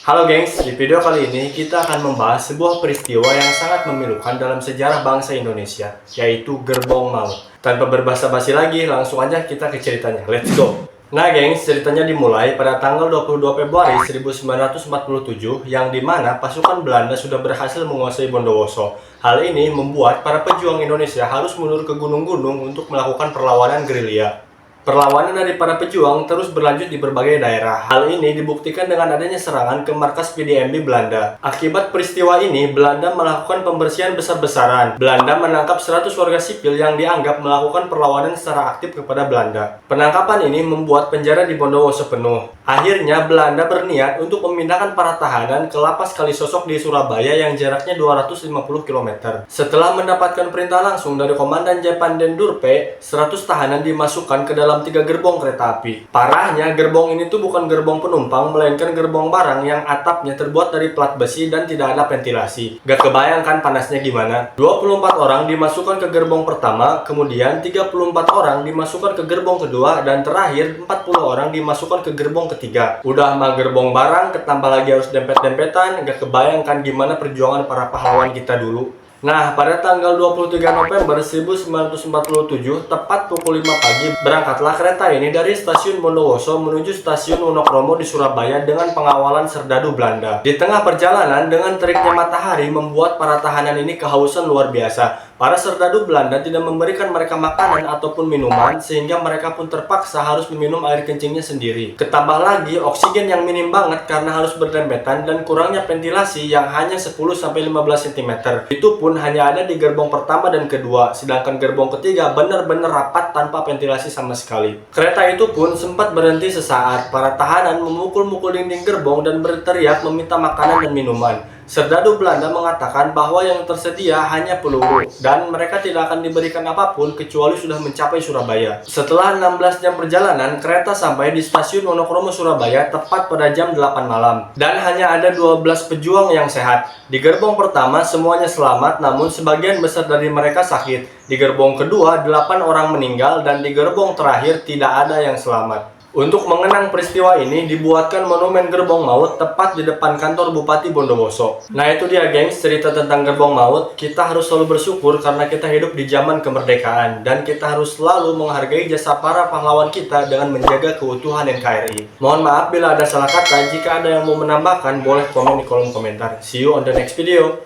Halo gengs, di video kali ini kita akan membahas sebuah peristiwa yang sangat memilukan dalam sejarah bangsa Indonesia, yaitu Gerbong Maut. Tanpa berbasa-basi lagi, langsung aja kita ke ceritanya. Let's go! Nah gengs, ceritanya dimulai pada tanggal 22 Februari 1947, yang dimana pasukan Belanda sudah berhasil menguasai Bondowoso. Hal ini membuat para pejuang Indonesia harus mundur ke gunung-gunung untuk melakukan perlawanan gerilya. Perlawanan dari para pejuang terus berlanjut di berbagai daerah. Hal ini dibuktikan dengan adanya serangan ke markas PDMB Belanda. Akibat peristiwa ini, Belanda melakukan pembersihan besar-besaran. Belanda menangkap 100 warga sipil yang dianggap melakukan perlawanan secara aktif kepada Belanda. Penangkapan ini membuat penjara di Bondowoso penuh. Akhirnya, Belanda berniat untuk memindahkan para tahanan ke lapas Kalisosok di Surabaya yang jaraknya 250 km. Setelah mendapatkan perintah langsung dari Komandan Jepanten Durpe, 100 tahanan dimasukkan ke dalam 3 gerbong kereta api. Parahnya, gerbong ini tuh bukan gerbong penumpang, melainkan gerbong barang yang atapnya terbuat dari plat besi dan tidak ada ventilasi. Gak kebayang kan panasnya gimana? 24 orang dimasukkan ke gerbong pertama, kemudian 34 orang dimasukkan ke gerbong kedua, dan terakhir 40 orang dimasukkan ke gerbong ketiga. Udah mah gerbong barang, ketambah lagi harus dempet-dempetan, gak kebayang kan gimana perjuangan para pahlawan kita dulu. Nah, pada tanggal 23 November 1947, tepat pukul 5 pagi, berangkatlah kereta ini dari stasiun Bondowoso menuju stasiun Wonokromo di Surabaya dengan pengawalan serdadu Belanda. Di tengah perjalanan, dengan teriknya matahari membuat para tahanan ini kehausan luar biasa. Para serdadu Belanda tidak memberikan mereka makanan ataupun minuman, sehingga mereka pun terpaksa harus meminum air kencingnya sendiri. Ketambah lagi, oksigen yang minim banget karena harus berdempetan dan kurangnya ventilasi yang hanya 10-15 cm. Itu pun hanya ada di gerbong pertama dan kedua, sedangkan gerbong ketiga benar-benar rapat tanpa ventilasi sama sekali. Kereta itu pun sempat berhenti sesaat. Para tahanan memukul-mukul dinding gerbong dan berteriak meminta makanan dan minuman. Serdadu Belanda mengatakan bahwa yang tersedia hanya peluru dan mereka tidak akan diberikan apapun kecuali sudah mencapai Surabaya. Setelah 16 jam perjalanan, kereta sampai di stasiun Wonokromo Surabaya tepat pada jam 8 malam. Dan hanya ada 12 pejuang yang sehat. Di gerbong pertama semuanya selamat, namun sebagian besar dari mereka sakit. Di gerbong kedua 8 orang meninggal dan di gerbong terakhir tidak ada yang selamat. Untuk mengenang peristiwa ini, dibuatkan monumen Gerbong Maut tepat di depan kantor Bupati Bondowoso. Nah itu dia gengs, cerita tentang Gerbong Maut. Kita harus selalu bersyukur karena kita hidup di zaman kemerdekaan. Dan kita harus selalu menghargai jasa para pahlawan kita dengan menjaga keutuhan NKRI. Mohon maaf bila ada salah kata, jika ada yang mau menambahkan, boleh komen di kolom komentar. See you on the next video.